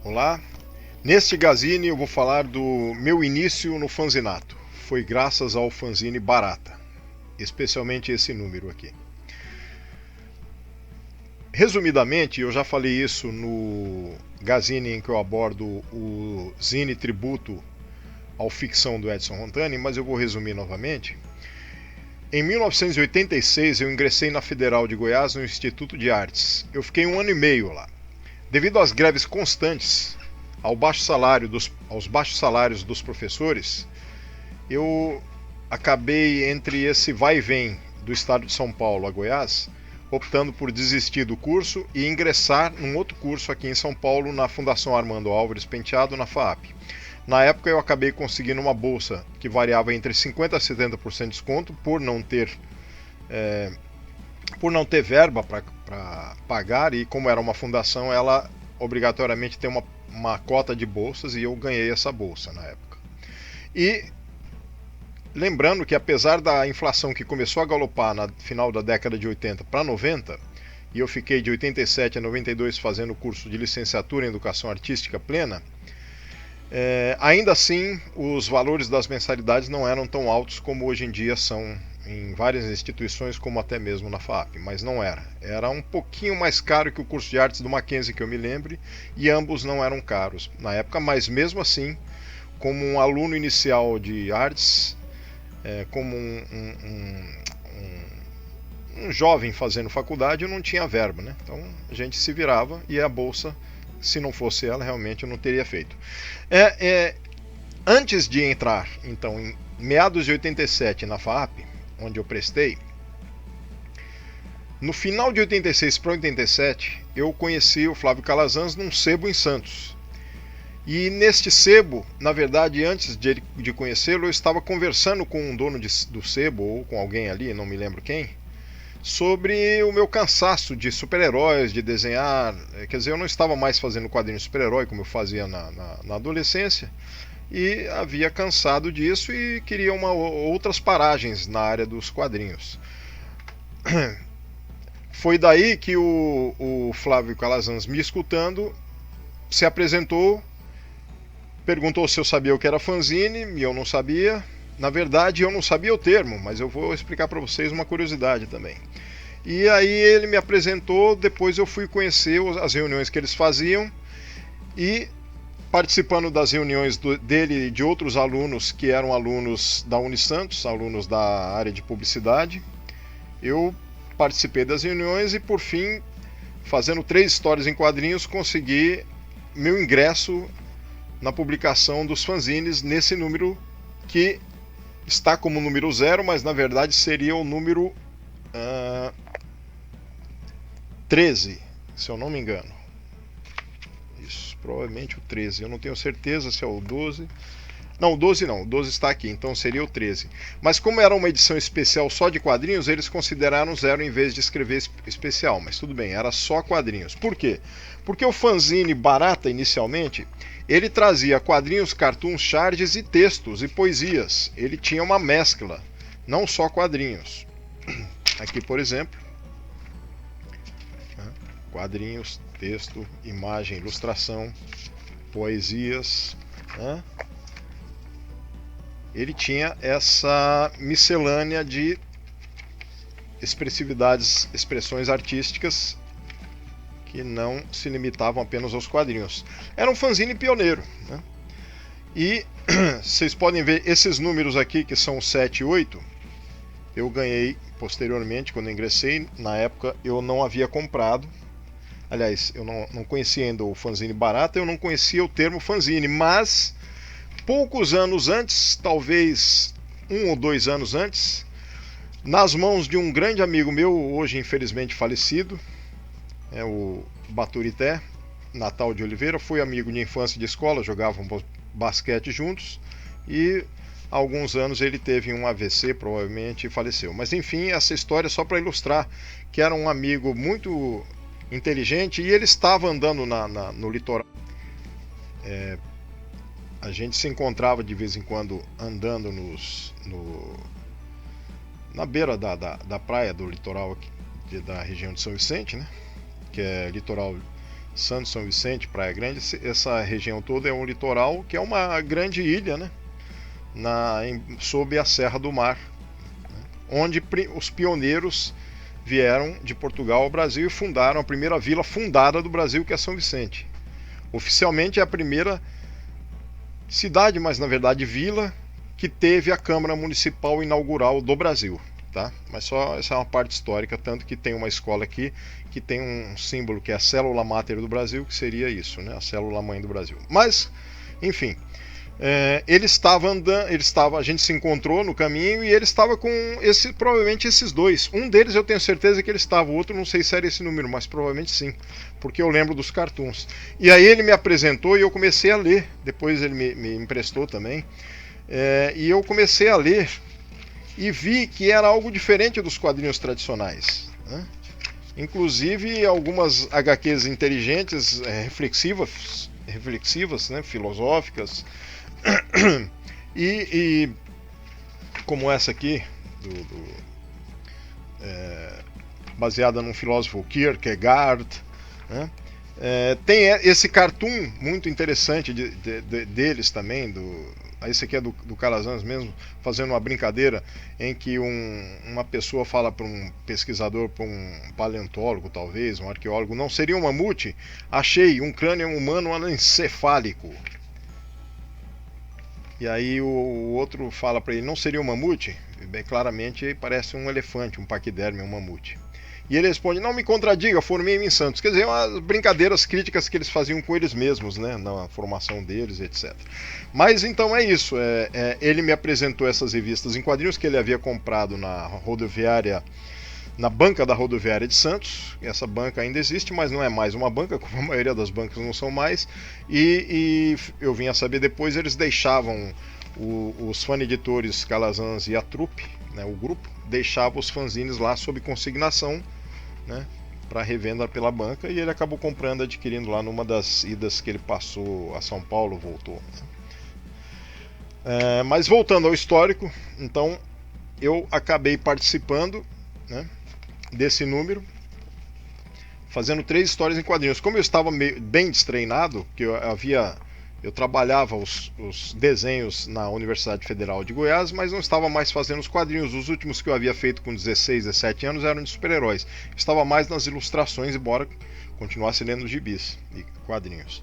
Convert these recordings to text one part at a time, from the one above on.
Olá, neste Gazine eu vou falar do meu início no fanzinato. Foi graças ao fanzine Barata, especialmente esse número aqui. Resumidamente, eu já falei isso no Gazine em que eu abordo o Zine Tributo ao Ficção do Edson Rontani, mas eu vou resumir novamente. Em 1986 eu ingressei na Federal de Goiás no Instituto de Artes. Eu fiquei 1 ano e meio lá. Devido às greves constantes, aos baixos salários dos professores, eu acabei entre esse vai e vem do estado de São Paulo a Goiás, optando por desistir do curso e ingressar num outro curso aqui em São Paulo, na Fundação Armando Álvares Penteado, na FAAP. Na época eu acabei conseguindo uma bolsa que variava entre 50% a 70% de desconto por não ter verba para pagar, e como era uma fundação, ela obrigatoriamente tem uma cota de bolsas, e eu ganhei essa bolsa na época. E lembrando que apesar da inflação que começou a galopar no final da década de 80 para 90, e eu fiquei de 87 a 92 fazendo o curso de licenciatura em Educação Artística Plena, ainda assim os valores das mensalidades não eram tão altos como hoje em dia são em várias instituições, como até mesmo na FAAP, mas não era. Era um pouquinho mais caro que o curso de artes do Mackenzie, que eu me lembre, e ambos não eram caros na época, mas mesmo assim, como um aluno inicial de artes, como um jovem fazendo faculdade, eu não tinha verba, né? Então a gente se virava, e a bolsa, se não fosse ela, realmente eu não teria feito. Antes de entrar, então, em meados de 87 na FAAP, onde eu prestei, no final de 86 para 87, eu conheci o Flávio Calazans num sebo em Santos. E neste sebo, na verdade, antes de conhecê-lo, eu estava conversando com um dono do sebo, ou com alguém ali, não me lembro quem, sobre o meu cansaço de super-heróis, de desenhar. Quer dizer, eu não estava mais fazendo quadrinhos de super-herói como eu fazia na adolescência, e havia cansado disso e queria outras paragens na área dos quadrinhos. Foi daí que o Flávio Calazans, me escutando, se apresentou, perguntou se eu sabia o que era fanzine, e eu não sabia. Na verdade, eu não sabia o termo, mas eu vou explicar para vocês uma curiosidade também. E aí ele me apresentou, depois eu fui conhecer as reuniões que eles faziam, e participando das reuniões dele e de outros alunos que eram alunos da Unisantos, alunos da área de publicidade, eu participei das reuniões e, por fim, fazendo 3 histórias em quadrinhos, consegui meu ingresso na publicação dos fanzines, nesse número que está como número 0, mas na verdade seria o número 13, se eu não me engano. Isso, provavelmente o 13. Eu não tenho certeza se é o 12. Não, o 12 não. O 12 está aqui, então seria o 13. Mas como era uma edição especial só de quadrinhos, eles consideraram 0 em vez de escrever especial. Mas tudo bem, era só quadrinhos. Por quê? Porque o fanzine Barata, inicialmente, ele trazia quadrinhos, cartoons, charges e textos e poesias. Ele tinha uma mescla, não só quadrinhos. Aqui, por exemplo, quadrinhos, texto, imagem, ilustração, poesias. Ele tinha essa miscelânea de expressividades, expressões artísticas que não se limitavam apenas aos quadrinhos. Era um fanzine pioneiro, né? E vocês podem ver esses números aqui, que são 7 e 8, eu ganhei posteriormente, quando eu ingressei. Na época eu não havia comprado. Aliás, eu não conhecia ainda o fanzine Barata, eu não conhecia o termo fanzine, mas poucos anos antes, talvez 1 ou 2 anos antes, nas mãos de um grande amigo meu, hoje infelizmente falecido, o Baturité, Natal de Oliveira, foi amigo de infância de escola, jogavam basquete juntos, e há alguns anos ele teve um AVC, provavelmente, e faleceu. Mas enfim, essa história é só para ilustrar que era um amigo muito inteligente, e ele estava andando no litoral. A gente se encontrava de vez em quando andando na beira da praia do litoral aqui, da região de São Vicente, né? Que é litoral Santos, São Vicente, Praia Grande, essa região toda é um litoral que é uma grande ilha, né? Sob a Serra do Mar, né? Onde os pioneiros vieram de Portugal ao Brasil e fundaram a primeira vila fundada do Brasil, que é São Vicente. Oficialmente é a primeira cidade, mas na verdade vila, que teve a Câmara Municipal inaugural do Brasil. Tá? Mas só essa é uma parte histórica, tanto que tem uma escola aqui que tem um símbolo que é a célula máter do Brasil, que seria isso, né? A célula mãe do Brasil. Mas, enfim, ele estava andando, a gente se encontrou no caminho e ele estava com provavelmente esses dois. Um deles eu tenho certeza que ele estava, o outro não sei se era esse número, mas provavelmente sim, porque eu lembro dos cartoons. E aí ele me apresentou e eu comecei a ler. Depois ele me emprestou também. E eu comecei a ler e vi que era algo diferente dos quadrinhos tradicionais, né? Inclusive algumas HQs inteligentes, reflexivas, né? Filosóficas, e como essa aqui, baseada num filósofo Kierkegaard, né? Tem esse cartoon muito interessante deles também, esse aqui é do Calazans mesmo, fazendo uma brincadeira em que uma pessoa fala para um pesquisador, para um paleontólogo talvez, um arqueólogo, não seria um mamute? Achei um crânio humano anencefálico. E aí o outro fala para ele, não seria um mamute? Bem claramente parece um elefante, um paquiderme, um mamute. E ele responde, não me contradiga, formei-me em Santos. Quer dizer, umas brincadeiras críticas que eles faziam com eles mesmos, né, na formação deles, etc. Mas então é isso, ele me apresentou essas revistas em quadrinhos que ele havia comprado na banca da rodoviária de Santos. Essa banca ainda existe, mas não é mais uma banca, como a maioria das bancas não são mais. E eu vim a saber depois, eles deixavam os fan-editores Calazans e a trupe, né, o grupo, deixava os fanzines lá sob consignação, né, para revenda pela banca, e ele acabou comprando, adquirindo lá numa das idas que ele passou a São Paulo, voltou. Mas voltando ao histórico, então eu acabei participando, né, desse número, fazendo 3 histórias em quadrinhos. Como eu estava bem destreinado, que eu trabalhava os desenhos na Universidade Federal de Goiás, mas não estava mais fazendo os quadrinhos. Os últimos que eu havia feito com 16, 17 anos eram de super-heróis. Estava mais nas ilustrações, embora continuasse lendo gibis e quadrinhos.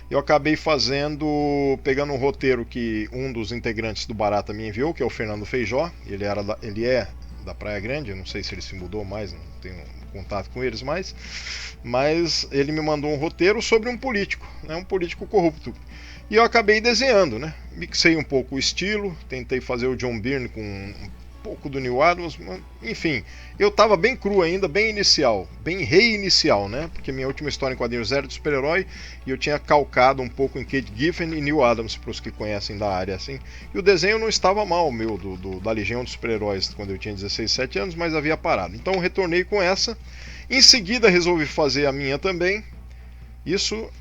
Eu acabei pegando um roteiro que um dos integrantes do Barata me enviou, que é o Fernando Feijó. Ele é da Praia Grande, eu não sei se ele se mudou mais, não tenho contato com eles mais, mas ele me mandou um roteiro sobre um político, né, um político corrupto. E eu acabei desenhando, né? Mixei um pouco o estilo, tentei fazer o John Byrne com um pouco do Neil Adams, enfim, eu estava bem cru ainda, bem inicial, bem reinicial, né? Porque minha última história em quadrinhos era de super-herói e eu tinha calcado um pouco em Kate Giffen e Neil Adams, para os que conhecem da área, assim. E o desenho não estava mal, meu, da Legião dos Super-Heróis, quando eu tinha 16, 17 anos, mas havia parado. Então eu retornei com essa. Em seguida resolvi fazer a minha também. Isso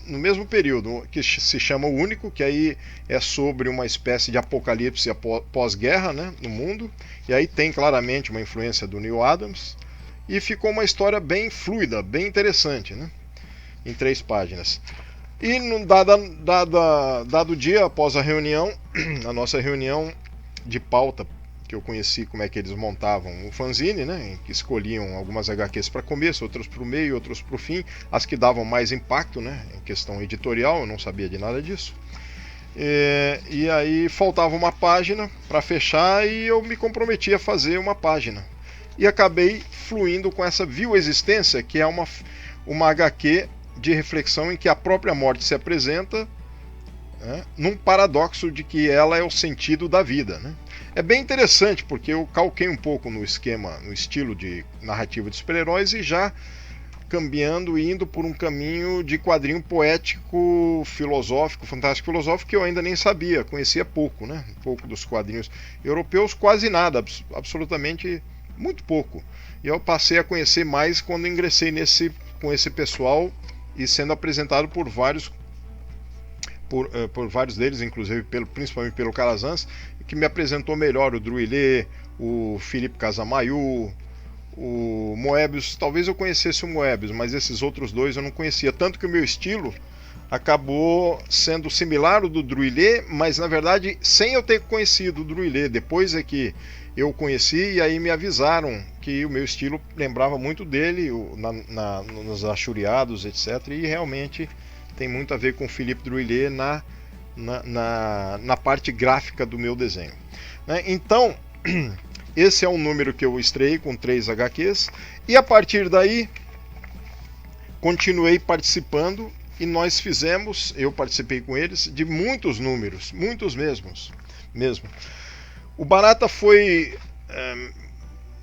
no mesmo período, que se chama O Único, que aí é sobre uma espécie de apocalipse pós-guerra, né, no mundo, e aí tem claramente uma influência do Neil Adams, e ficou uma história bem fluida, bem interessante, né, em 3 páginas. E dado dia após a reunião, a nossa reunião de pauta, que eu conheci como é que eles montavam o fanzine, né, que escolhiam algumas HQs para começo, outras para o meio, outras para o fim, as que davam mais impacto, né, em questão editorial, eu não sabia de nada disso. E aí faltava uma página para fechar e eu me comprometi a fazer uma página. E acabei fluindo com essa Viu Existência, que é uma HQ de reflexão em que a própria morte se apresenta, né, num paradoxo de que ela é o sentido da vida, né? É bem interessante porque eu calquei um pouco no estilo de narrativa de super-heróis e já cambiando e indo por um caminho de quadrinho poético, filosófico, fantástico filosófico, que eu ainda nem sabia, conhecia pouco, né? Um pouco dos quadrinhos europeus, quase nada, absolutamente muito pouco. E eu passei a conhecer mais quando ingressei com esse pessoal e sendo apresentado por vários deles, inclusive principalmente pelo Calazans, que me apresentou melhor o Druillet, o Philippe Casamayor, o Moebius, talvez eu conhecesse o Moebius, mas esses outros dois eu não conhecia. Tanto que o meu estilo acabou sendo similar ao do Druillet, mas na verdade sem eu ter conhecido o Druillet. Depois é que eu conheci e aí me avisaram que o meu estilo lembrava muito dele, nos achuriados, etc. E realmente tem muito a ver com o Philippe Druillet na parte gráfica do meu desenho. Então, esse é um número que eu estreiei com 3 HQs, e a partir daí continuei participando, e nós fizemos, eu participei com eles, de muitos números, muitos mesmo. O Barata foi,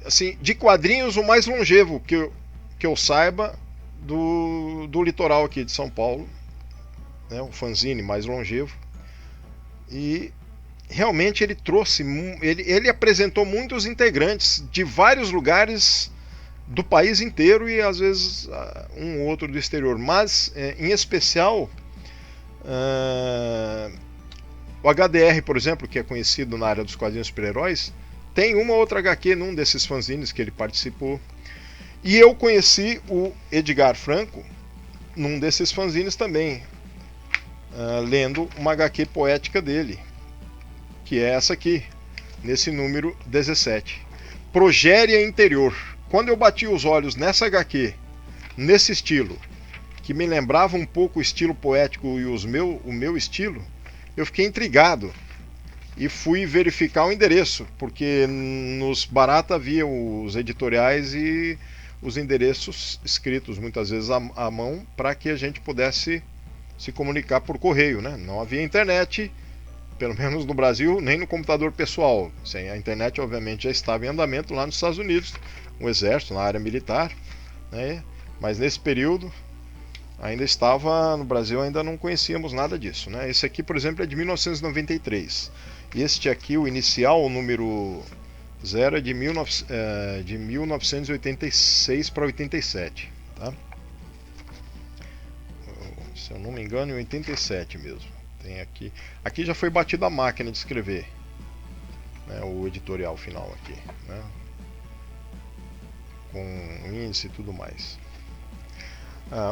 assim, de quadrinhos o mais longevo que eu saiba do litoral aqui de São Paulo, né, o fanzine mais longevo. E realmente ele trouxe, ele apresentou muitos integrantes de vários lugares do país inteiro e às vezes um ou outro do exterior, mas em especial o HDR, por exemplo, que é conhecido na área dos quadrinhos super-heróis, tem uma outra HQ num desses fanzines que ele participou. E eu conheci o Edgar Franco num desses fanzines também, lendo uma HQ poética dele, que é essa aqui, nesse número 17. Progéria Interior. Quando eu bati os olhos nessa HQ, nesse estilo, que me lembrava um pouco o estilo poético e o meu estilo, eu fiquei intrigado e fui verificar o endereço, porque nos Barata havia os editoriais e os endereços escritos muitas vezes à mão para que a gente pudesse se comunicar por correio, né? Não havia internet, pelo menos no Brasil, nem no computador pessoal. A internet obviamente já estava em andamento lá nos Estados Unidos, o exército, na área militar, né? Mas nesse período ainda estava no Brasil, ainda não conhecíamos nada disso, né? Esse aqui, por exemplo, é de 1993. Este aqui, o inicial, o número 0, é de 1986 para 87, tá? Se eu não me engano, em 87 mesmo. Tem aqui já foi batido a máquina de escrever, né, o editorial final aqui, né, com índice e tudo mais.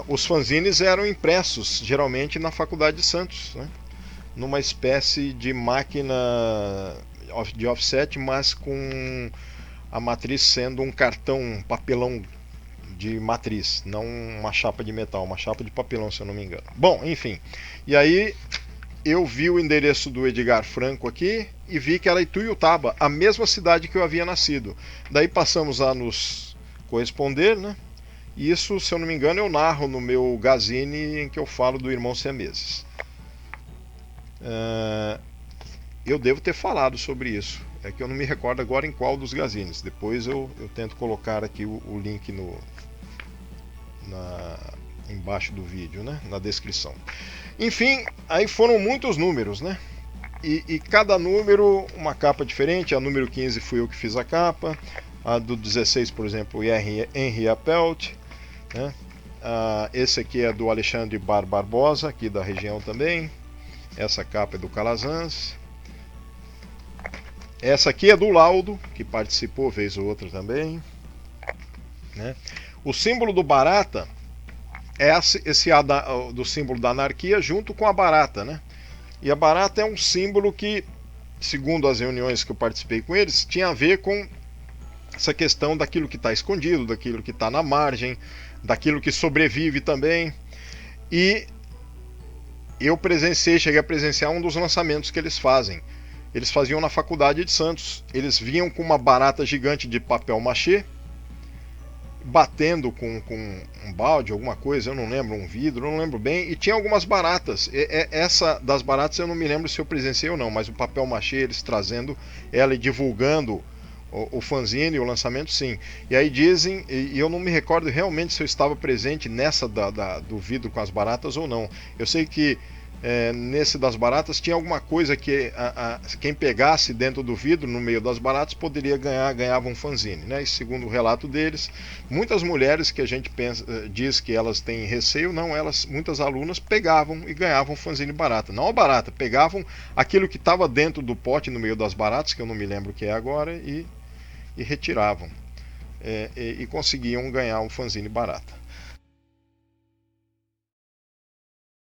Os fanzines eram impressos geralmente na Faculdade de Santos, né, numa espécie de máquina de offset, mas com a matriz sendo um cartão, um papelão de matriz, não uma chapa de metal, uma chapa de papelão, se eu não me engano. Bom, enfim, e aí eu vi o endereço do Edgar Franco aqui e vi que era Ituiutaba, a mesma cidade que eu havia nascido. Daí passamos a nos corresponder, né? E isso, se eu não me engano, eu narro no meu Gazine, em que eu falo do irmão siameses. Eu devo ter falado sobre isso, é que eu não me recordo agora em qual dos Gazines. Depois eu tento colocar aqui o link embaixo do vídeo, né? Na descrição. Enfim, aí foram muitos números, né? E cada número uma capa diferente. A número 15 fui eu que fiz a capa. A do 16, por exemplo, o Henri Appelt, né? Esse aqui é do Alexandre Barbosa, aqui da região também. Essa capa é do Calazans. Essa aqui é do Laudo, que participou vez ou outra também, né? O símbolo do Barata é esse do símbolo da anarquia junto com a barata, né? E a barata é um símbolo que, segundo as reuniões que eu participei com eles, tinha a ver com essa questão daquilo que está escondido, daquilo que está na margem, daquilo que sobrevive também. E eu cheguei a presenciar um dos lançamentos que eles fazem. Eles faziam na Faculdade de Santos. Eles vinham com uma barata gigante de papel machê, batendo com um balde, alguma coisa, eu não lembro, um vidro, eu não lembro bem, e tinha algumas baratas. Essa das baratas eu não me lembro se eu presenciei ou não, mas o papel machê, eles trazendo ela e divulgando o fanzine, o lançamento, sim. E aí dizem, e eu não me recordo realmente se eu estava presente nessa do vidro com as baratas ou não. Eu sei que nesse das baratas tinha alguma coisa que quem pegasse dentro do vidro, no meio das baratas, poderia ganhava um fanzine, né? E segundo o relato deles, muitas mulheres que a gente diz que elas têm receio, não, muitas alunas pegavam e ganhavam fanzine barata. Não a barata, pegavam aquilo que estava dentro do pote, no meio das baratas, que eu não me lembro o que é agora, e retiravam. e conseguiam ganhar um fanzine barata.